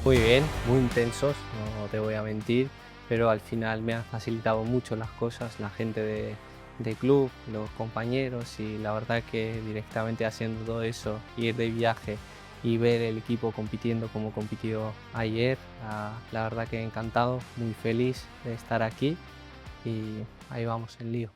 Muy bien, muy intensos, no te voy a mentir, pero al final me han facilitado mucho las cosas, la gente de club, los compañeros y la verdad que directamente haciendo todo eso, ir de viaje y ver el equipo compitiendo como compitió ayer, la verdad que encantado, muy feliz de estar aquí y ahí vamos en lío.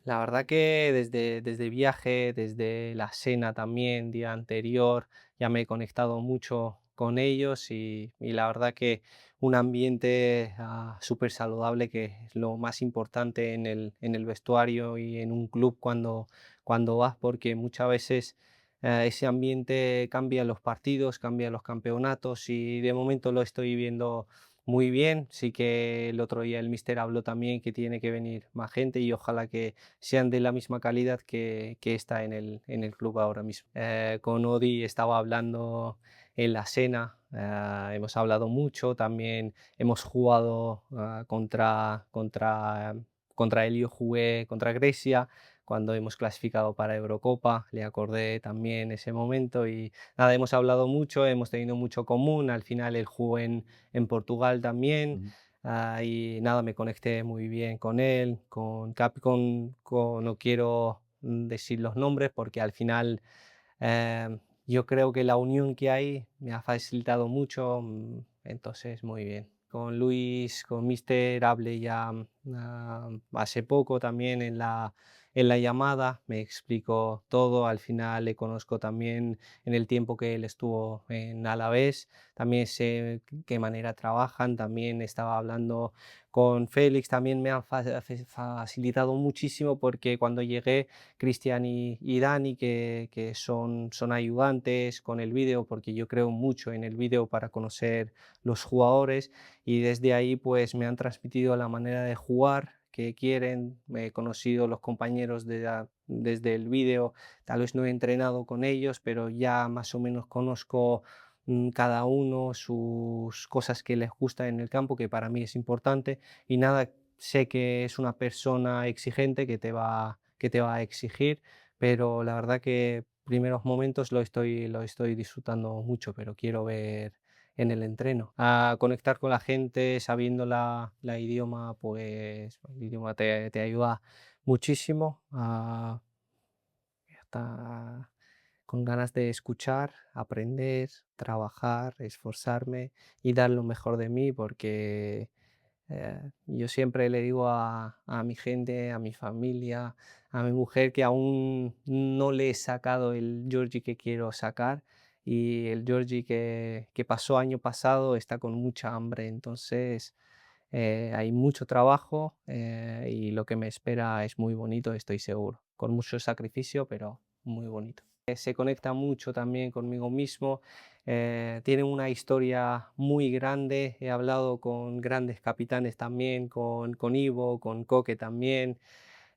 La verdad que desde viaje, desde la cena también, día anterior, ya me he conectado mucho con ellos y la verdad que un ambiente súper saludable, que es lo más importante en el vestuario y en un club cuando vas, porque muchas veces ese ambiente cambia los partidos, cambia los campeonatos y de momento lo estoy viendo muy bien. Sí que el otro día el míster habló también que tiene que venir más gente y ojalá que sean de la misma calidad que está en el club ahora mismo. Con Odi estaba hablando en la cena, hemos hablado mucho, también hemos jugado contra él, yo jugué contra Grecia cuando hemos clasificado para Eurocopa, le acordé también ese momento y nada, hemos hablado mucho, hemos tenido mucho común, al final él jugó en Portugal también. Ujú. Y nada, me conecté muy bien con él, con Capcom, no quiero decir los nombres porque al final yo creo que la unión que hay me ha facilitado mucho, entonces muy bien. Con Luis, con Mister hablé ya hace poco también en la llamada, me explicó todo, al final le conozco también en el tiempo que él estuvo en Alavés, también sé qué manera trabajan, también estaba hablando con Félix, también me han facilitado muchísimo porque cuando llegué, Cristian y Dani, que son ayudantes con el vídeo, porque yo creo mucho en el vídeo para conocer los jugadores y desde ahí pues me han transmitido la manera de jugar que quieren, me he conocido los compañeros desde el vídeo, tal vez no he entrenado con ellos, pero ya más o menos conozco cada uno sus cosas que les gusta en el campo, que para mí es importante, y nada, sé que es una persona exigente que te va a exigir, pero la verdad que primeros momentos lo estoy disfrutando mucho, pero quiero ver en el entreno. A conectar con la gente sabiendo la idioma, pues el idioma te ayuda muchísimo a estar con ganas de escuchar, aprender, trabajar, esforzarme y dar lo mejor de mí porque yo siempre le digo a mi gente, a mi familia, a mi mujer que aún no le he sacado el Georgie que quiero sacar y el Georgie que pasó año pasado está con mucha hambre, entonces hay mucho trabajo y lo que me espera es muy bonito, estoy seguro, con mucho sacrificio, pero muy bonito. Se conecta mucho también conmigo mismo, tiene una historia muy grande, he hablado con grandes capitanes también, con Ivo, con Coque también,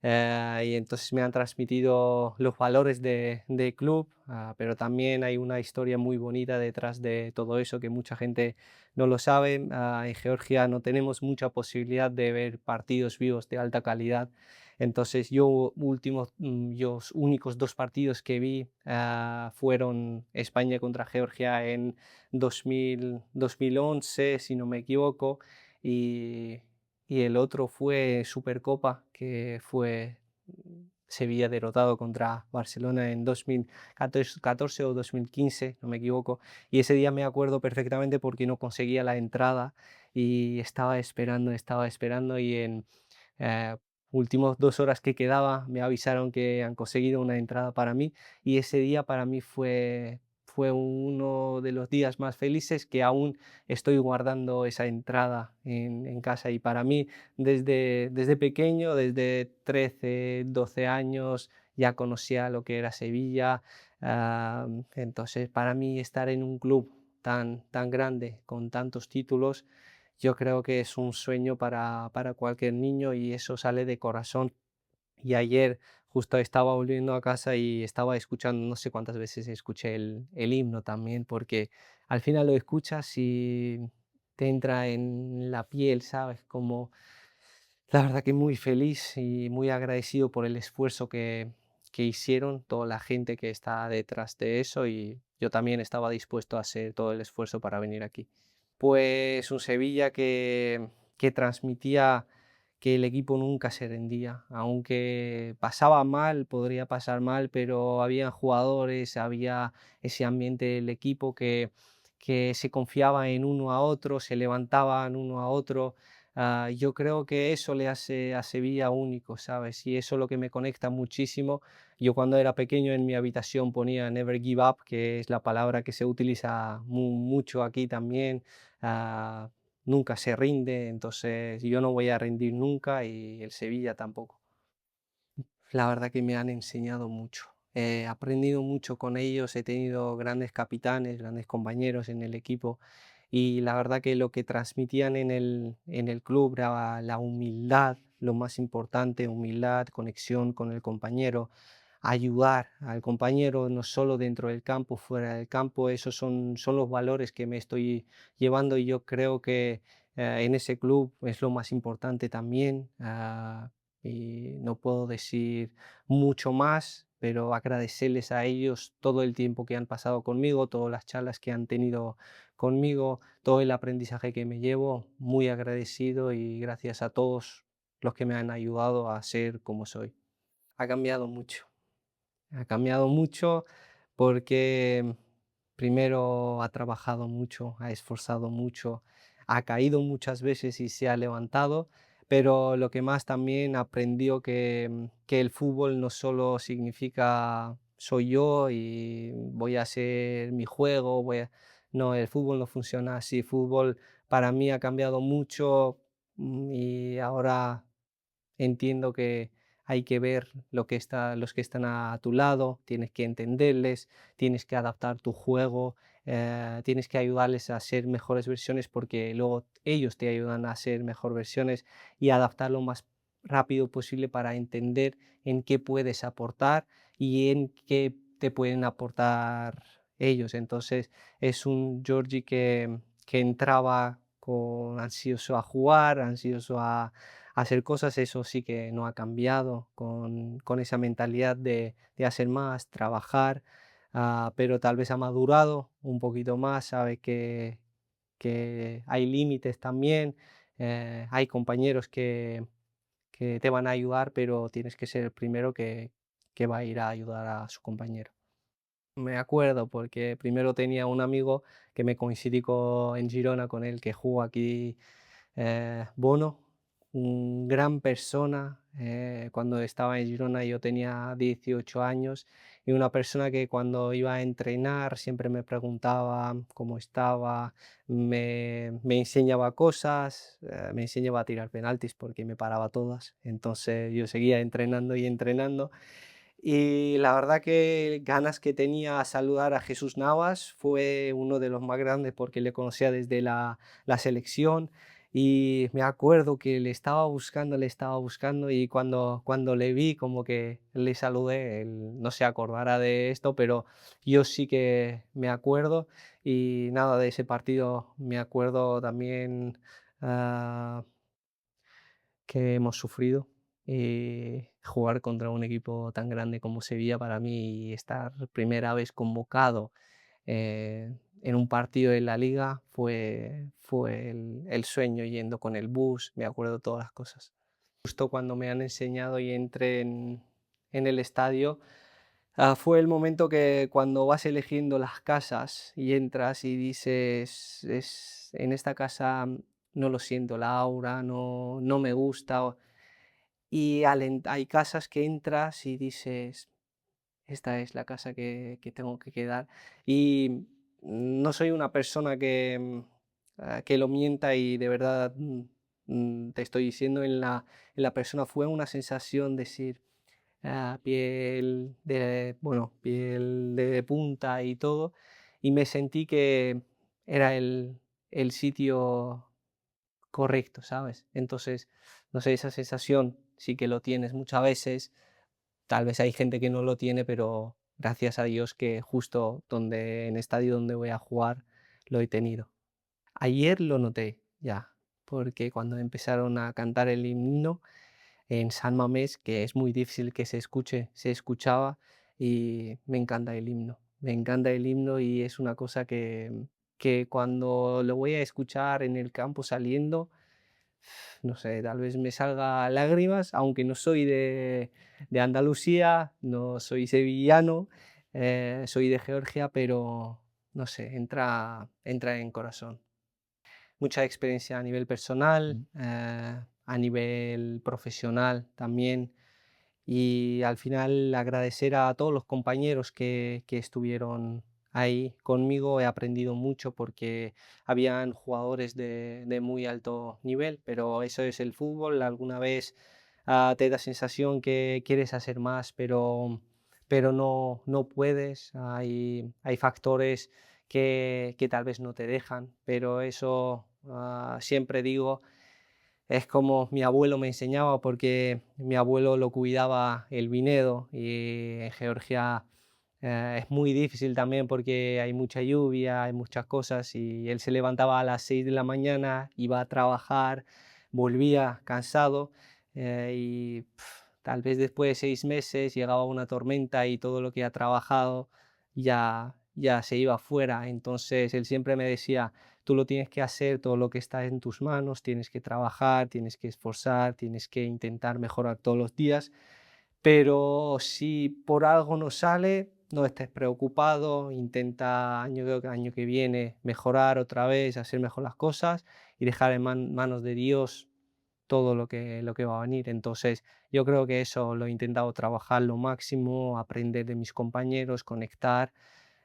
y entonces me han transmitido los valores de club, pero también hay una historia muy bonita detrás de todo eso que mucha gente no lo sabe. En Georgia no tenemos mucha posibilidad de ver partidos vivos de alta calidad. Entonces los únicos dos partidos que vi fueron España contra Georgia en 2011, si no me equivoco, y, y el otro fue Supercopa, que fue Sevilla derrotado contra Barcelona en 2014 o 2015, no me equivoco. Y ese día me acuerdo perfectamente porque no conseguía la entrada y estaba esperando y en eh, últimos 2 horas que quedaba me avisaron que han conseguido una entrada para mí y ese día para mí fue uno de los días más felices que aún estoy guardando esa entrada en casa y para mí desde pequeño, desde 13 12 años, ya conocía lo que era Sevilla. Entonces, para mí estar en un club tan grande, con tantos títulos, yo creo que es un sueño para cualquier niño y eso sale de corazón. Y ayer justo estaba volviendo a casa y estaba escuchando, no sé cuántas veces escuché el himno también, porque al final lo escuchas y te entra en la piel, ¿sabes? Como la verdad que muy feliz y muy agradecido por el esfuerzo que hicieron, toda la gente que está detrás de eso yo también estaba dispuesto a hacer todo el esfuerzo para venir aquí. Pues un Sevilla que transmitía que el equipo nunca se rendía, aunque pasaba mal, podría pasar mal, pero había jugadores, había ese ambiente del equipo que se confiaba en uno a otro, se levantaban uno a otro. Yo creo que eso le hace a Sevilla único, ¿sabes? Y eso es lo que me conecta muchísimo. Yo cuando era pequeño en mi habitación ponía Never Give Up, que es la palabra que se utiliza mucho aquí también. ah, Nunca se rinde, entonces yo no voy a rendir nunca y el Sevilla tampoco. La verdad que me han enseñado mucho. He aprendido mucho con ellos, he tenido grandes capitanes, grandes compañeros en el equipo y la verdad que lo que transmitían en el club era la humildad, lo más importante, humildad, conexión con el compañero, ayudar al compañero no solo dentro del campo, fuera del campo, esos son los valores que me estoy llevando y yo creo que en ese club es lo más importante también. Y no puedo decir mucho más, pero agradecerles a ellos todo el tiempo que han pasado conmigo, todas las charlas que han tenido conmigo, todo el aprendizaje que me llevo, muy agradecido y gracias a todos los que me han ayudado a ser como soy. Ha cambiado mucho. Ha cambiado mucho porque primero ha trabajado mucho, ha esforzado mucho, ha caído muchas veces y se ha levantado, pero lo que más también aprendió que el fútbol no solo significa soy yo y voy a hacer mi juego, no, el fútbol no funciona así. El fútbol para mí ha cambiado mucho y ahora entiendo que hay que ver los que están a tu lado, tienes que entenderles, tienes que adaptar tu juego, tienes que ayudarles a ser mejores versiones porque luego ellos te ayudan a ser mejor versiones y adaptar lo más rápido posible para entender en qué puedes aportar y en qué te pueden aportar ellos. Entonces es un Georgie que entraba con ansioso a jugar, ansioso a hacer cosas, eso sí que no ha cambiado, con esa mentalidad de hacer más, trabajar, pero tal vez ha madurado un poquito más, sabe que hay límites también, hay compañeros que te van a ayudar, pero tienes que ser el primero que va a ir a ayudar a su compañero. Me acuerdo porque primero tenía un amigo que me coincidí en Girona con él, que jugó aquí. Bono, un gran persona. Cuando estaba en Girona yo tenía 18 años y una persona que cuando iba a entrenar siempre me preguntaba cómo estaba, me enseñaba cosas, me enseñaba a tirar penaltis porque me paraba todas. Entonces yo seguía entrenando y entrenando y la verdad que ganas que tenía a saludar a Jesús Navas fue uno de los más grandes porque le conocía desde la selección y me acuerdo que le estaba buscando y cuando le vi como que le saludé, él no se acordará de esto, pero yo sí que me acuerdo y nada, de ese partido me acuerdo también. ah, que hemos sufrido. Jugar contra un equipo tan grande como Sevilla para mí y estar primera vez convocado en un partido de la liga fue el sueño yendo con el bus, me acuerdo todas las cosas. Justo cuando me han enseñado y entré en el estadio, fue el momento que cuando vas eligiendo las casas y entras y dices, en esta casa no lo siento, la aura no me gusta. Y hay casas que entras y dices, esta es la casa que tengo que quedar. Y no soy una persona que lo mienta y de verdad te estoy diciendo, en la persona fue una sensación decir, piel de punta y todo, y me sentí que era el sitio correcto, ¿sabes? Entonces, no sé, esa sensación sí que lo tienes muchas veces, tal vez hay gente que no lo tiene, pero gracias a Dios que justo en el estadio donde voy a jugar lo he tenido. Ayer lo noté ya, porque cuando empezaron a cantar el himno en San Mamés, que es muy difícil que se escuche, se escuchaba y me encanta el himno. me encanta el himno y es una cosa que cuando lo voy a escuchar en el campo saliendo, no sé, tal vez me salga lágrimas, aunque no soy de Andalucía, no soy sevillano, soy de Georgia, pero no sé, entra en corazón. Mucha experiencia a nivel personal, Mm. a nivel profesional también. Y al final agradecer a todos los compañeros que estuvieron ahí conmigo. He aprendido mucho porque habían jugadores de muy alto nivel, pero eso es el fútbol. Alguna vez te da sensación que quieres hacer más, pero no puedes. Hay factores que tal vez no te dejan, pero eso siempre digo es como mi abuelo me enseñaba, porque mi abuelo lo cuidaba el viñedo y en Georgia es muy difícil también porque hay mucha lluvia, hay muchas cosas y él se levantaba a las 6 de la mañana, iba a trabajar, volvía cansado y tal vez después de 6 meses llegaba una tormenta y todo lo que ha trabajado ya se iba fuera. Entonces él siempre me decía, tú lo tienes que hacer, todo lo que está en tus manos, tienes que trabajar, tienes que esforzar, tienes que intentar mejorar todos los días, pero si por algo no sale, no estés preocupado, intenta año que viene mejorar otra vez, hacer mejor las cosas y dejar en manos de Dios todo lo que va a venir. Entonces, yo creo que eso lo he intentado trabajar lo máximo, aprender de mis compañeros, conectar,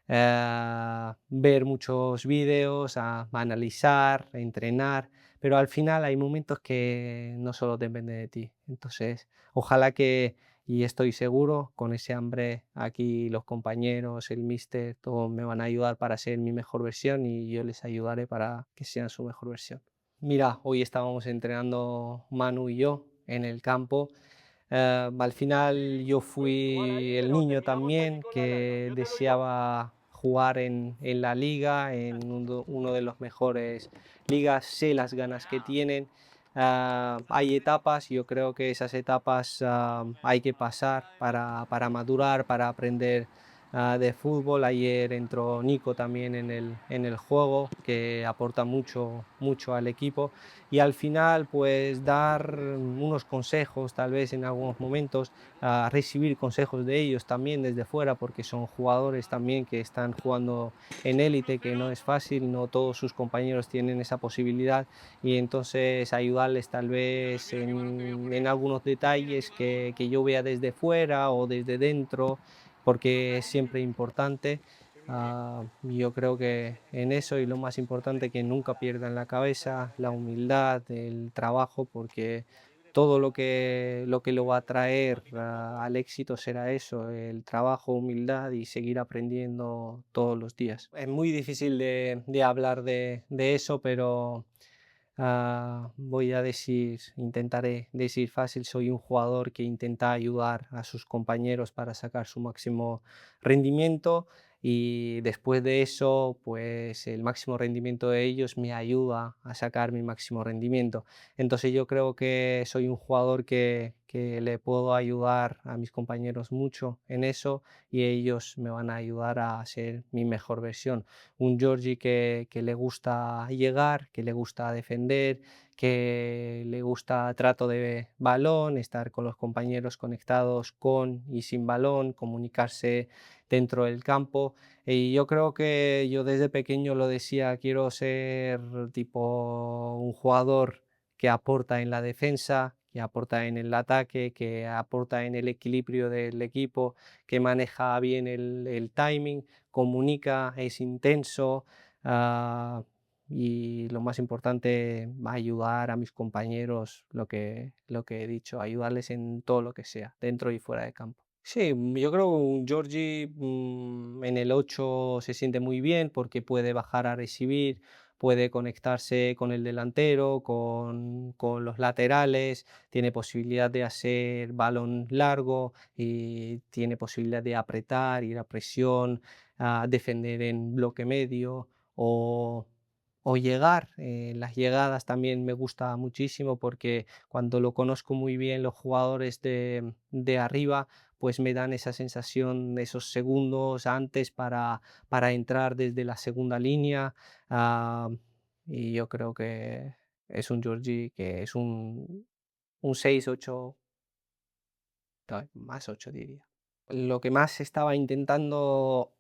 ver muchos vídeos, a analizar, a entrenar, pero al final hay momentos que no solo dependen de ti. Entonces, ojalá que, y estoy seguro, con ese hambre aquí los compañeros, el míster, todos me van a ayudar para ser mi mejor versión y yo les ayudaré para que sean su mejor versión. Mira, hoy estábamos entrenando Manu y yo en el campo. Al final yo fui el niño también que deseaba jugar en la liga, en uno de los mejores ligas. Sé las ganas que tienen. Hay etapas, yo creo que esas etapas hay que pasar para madurar, para aprender de fútbol. Ayer entró Nico también en el juego, que aporta mucho al equipo. Y al final, pues dar unos consejos, tal vez en algunos momentos, recibir consejos de ellos también desde fuera, porque son jugadores también que están jugando en élite, que no es fácil, no todos sus compañeros tienen esa posibilidad, y entonces ayudarles tal vez en algunos detalles que yo vea desde fuera o desde dentro, porque es siempre importante. Yo creo que en eso, y lo más importante, que nunca pierdan la cabeza, la humildad, el trabajo, porque todo lo va a traer al éxito será eso, el trabajo, humildad y seguir aprendiendo todos los días. Es muy difícil de hablar de eso, pero voy a decir, intentaré decir fácil, soy un jugador que intenta ayudar a sus compañeros para sacar su máximo rendimiento, y después de eso, pues el máximo rendimiento de ellos me ayuda a sacar mi máximo rendimiento. Entonces yo creo que soy un jugador que le puedo ayudar a mis compañeros mucho en eso, y ellos me van a ayudar a ser mi mejor versión. Un Georgie que le gusta llegar, que le gusta defender, que le gusta trato de balón, estar con los compañeros conectados con y sin balón, comunicarse dentro del campo. Y yo creo que yo desde pequeño lo decía, quiero ser tipo un jugador que aporta en la defensa, que aporta en el ataque, que aporta en el equilibrio del equipo, que maneja bien el timing, comunica, es intenso, ah, y lo más importante, ayudar a mis compañeros, lo que he dicho, ayudarles en todo lo que sea, dentro y fuera de campo. Sí, yo creo que un Georgie en el 8 se siente muy bien porque puede bajar a recibir, puede conectarse con el delantero, con los laterales, tiene posibilidad de hacer balón largo y tiene posibilidad de apretar, ir a presión, defender en bloque medio o, o llegar. Las llegadas también me gusta muchísimo porque cuando lo conozco muy bien los jugadores de arriba, pues me dan esa sensación, esos segundos antes para entrar desde la segunda línea. ah, y yo creo que es un Georgie que es un 6-8, más 8 diría. Lo que más estaba intentando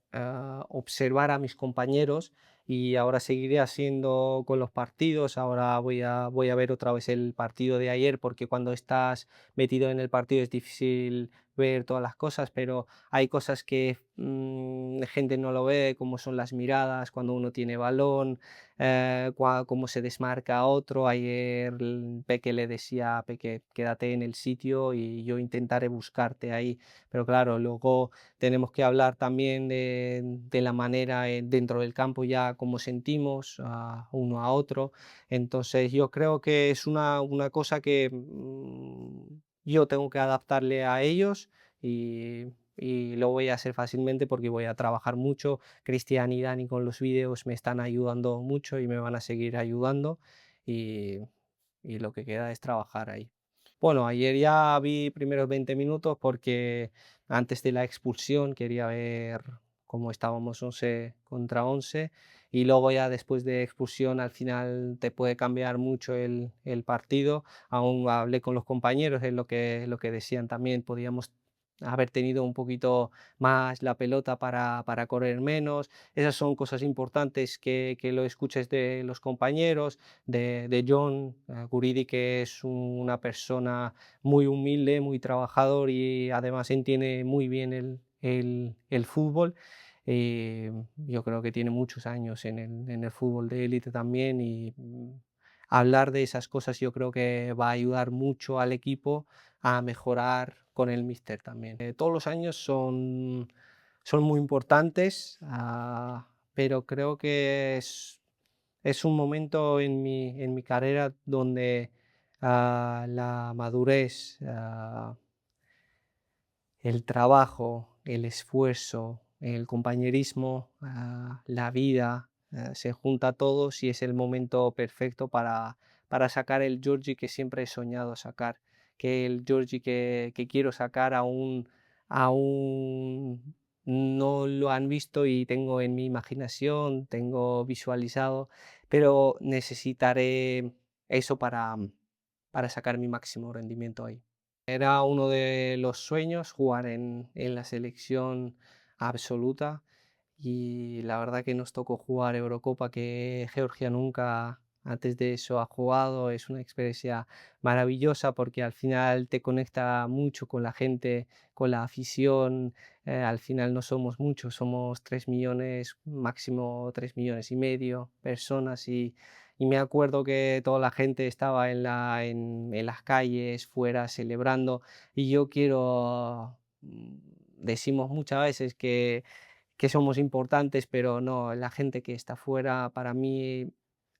observar a mis compañeros y ahora seguiré haciendo con los partidos. Ahora voy a ver otra vez el partido de ayer porque cuando estás metido en el partido es difícil ver todas las cosas, pero hay cosas que la gente no lo ve, como son las miradas cuando uno tiene balón, cómo se desmarca a otro. Ayer Peque le decía a Peque, quédate en el sitio y yo intentaré buscarte ahí, pero claro, luego tenemos que hablar también de la manera dentro del campo ya cómo sentimos uno a otro. Entonces yo creo que es una cosa que yo tengo que adaptarle a ellos y lo voy a hacer fácilmente porque voy a trabajar mucho. Cristian y Dani con los vídeos me están ayudando mucho y me van a seguir ayudando y, y lo que queda es trabajar ahí. Bueno, ayer ya vi primeros 20 minutos porque antes de la expulsión quería ver cómo estábamos 11 contra 11 y luego ya después de expulsión al final te puede cambiar mucho el partido. Aún hablé con los compañeros, es lo que decían también, podíamos haber tenido un poquito más la pelota para correr menos. Esas son cosas importantes que lo escuches de los compañeros de John Guridi, que es una persona muy humilde, muy trabajador y además entiende muy bien el fútbol. Yo creo que tiene muchos años en el fútbol de élite también y hablar de esas cosas yo creo que va a ayudar mucho al equipo a mejorar con el míster también. Todos los años son muy importantes, pero creo que es un momento en mi carrera donde la madurez, el trabajo, el esfuerzo, el compañerismo, la vida, se junta todos y es el momento perfecto para sacar el Georgie que siempre he soñado sacar, que el Georgie que quiero sacar aún no lo han visto y tengo en mi imaginación, tengo visualizado, pero necesitaré eso para sacar mi máximo rendimiento ahí. Era uno de los sueños jugar en la selección absoluta y la verdad que nos tocó jugar Eurocopa, que Georgia nunca antes de eso ha jugado. Es una experiencia maravillosa porque al final te conecta mucho con la gente, con la afición. Al final no somos muchos, somos 3 millones, máximo 3,5 millones personas y me acuerdo que toda la gente estaba en las calles, fuera, celebrando. Y yo quiero, decimos muchas veces que somos importantes, pero no, la gente que está fuera para mí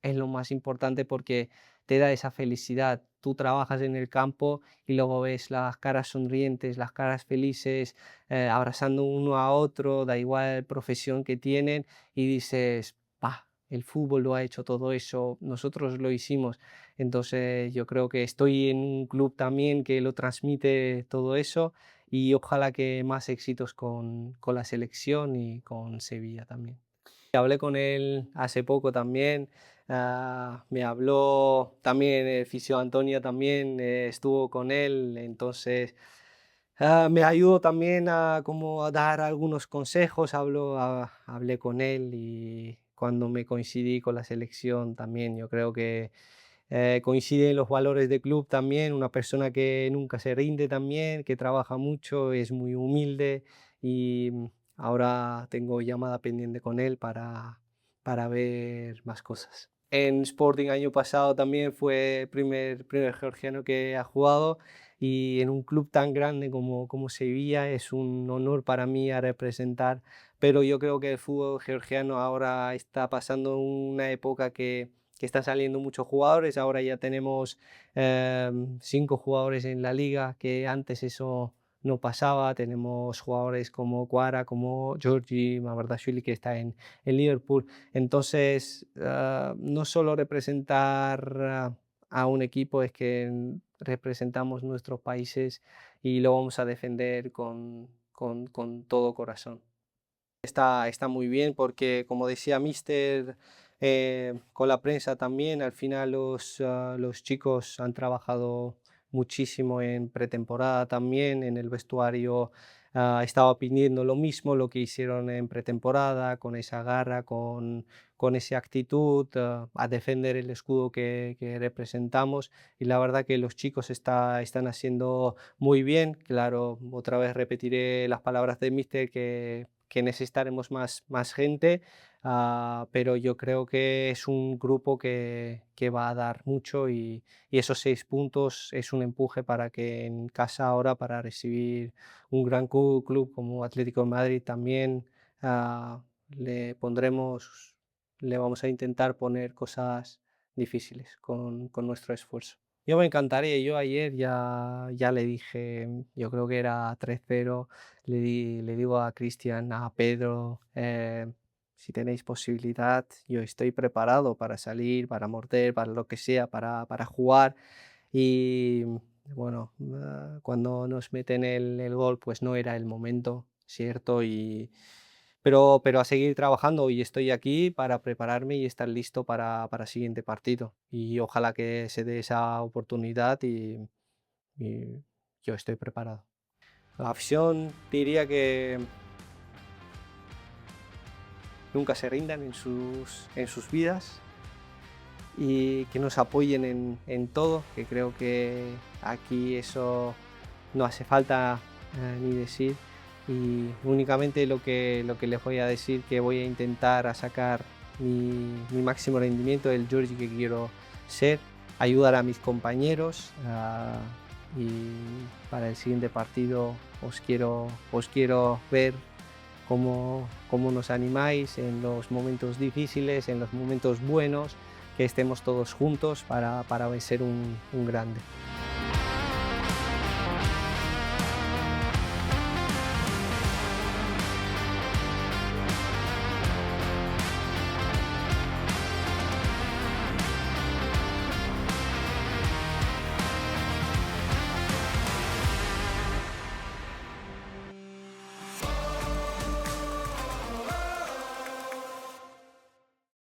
es lo más importante porque te da esa felicidad. Tú trabajas en el campo y luego ves las caras sonrientes, las caras felices, abrazando uno a otro, da igual profesión que tienen, y dices, pa, el fútbol lo ha hecho todo eso, nosotros lo hicimos. Entonces yo creo que estoy en un club también que lo transmite todo eso y ojalá que más éxitos con la selección y con Sevilla también. Hablé con él hace poco también, me habló también el fisio Antonio también, estuvo con él, entonces me ayudó también a como a dar algunos consejos, hablé con él y cuando me coincidí con la selección también, yo creo que coinciden los valores del club también, una persona que nunca se rinde también, que trabaja mucho, es muy humilde y ahora tengo llamada pendiente con él para ver más cosas. En Sporting año pasado también fue primer georgiano que ha jugado y en un club tan grande como Sevilla es un honor para mí a representar, pero yo creo que el fútbol georgiano ahora está pasando una época que están saliendo muchos jugadores. Ahora ya tenemos 5 jugadores en la liga, que antes eso no pasaba. Tenemos jugadores como Cuara, como Georgi Mamardashvili, que está en Liverpool. Entonces, no solo representar a un equipo, es que representamos nuestros países y lo vamos a defender con todo corazón. Está muy bien porque, como decía Mister, con la prensa también, al final los chicos han trabajado muchísimo en pretemporada también, en el vestuario estaba pidiendo lo mismo, lo que hicieron en pretemporada, con esa garra, con esa actitud, a defender el escudo que representamos y la verdad que los chicos están haciendo muy bien. Claro, otra vez repetiré las palabras de Mister que necesitaremos más gente, pero yo creo que es un grupo que va a dar mucho y esos 6 puntos es un empuje para que en casa ahora, para recibir un gran club como Atlético de Madrid también, le pondremos, le vamos a intentar poner cosas difíciles con nuestro esfuerzo. Yo me encantaría, yo ayer ya le dije, yo creo que era 3-0, le digo a Cristian, a Pedro, si tenéis posibilidad, yo estoy preparado para salir, para morder, para lo que sea, para jugar. Y bueno, cuando nos meten el gol, pues no era el momento, ¿cierto? Pero a seguir trabajando y estoy aquí para prepararme y estar listo para el siguiente partido. Y ojalá que se dé esa oportunidad y yo estoy preparado. La afición diría que nunca se rindan en sus vidas y que nos apoyen en todo, que creo que aquí eso no hace falta ni decir. Y únicamente lo que les voy a decir que voy a intentar a sacar mi máximo rendimiento del Georgie que quiero ser, ayudar a mis compañeros y para el siguiente partido os quiero ver cómo nos animáis en los momentos difíciles, en los momentos buenos, que estemos todos juntos para vencer un grande.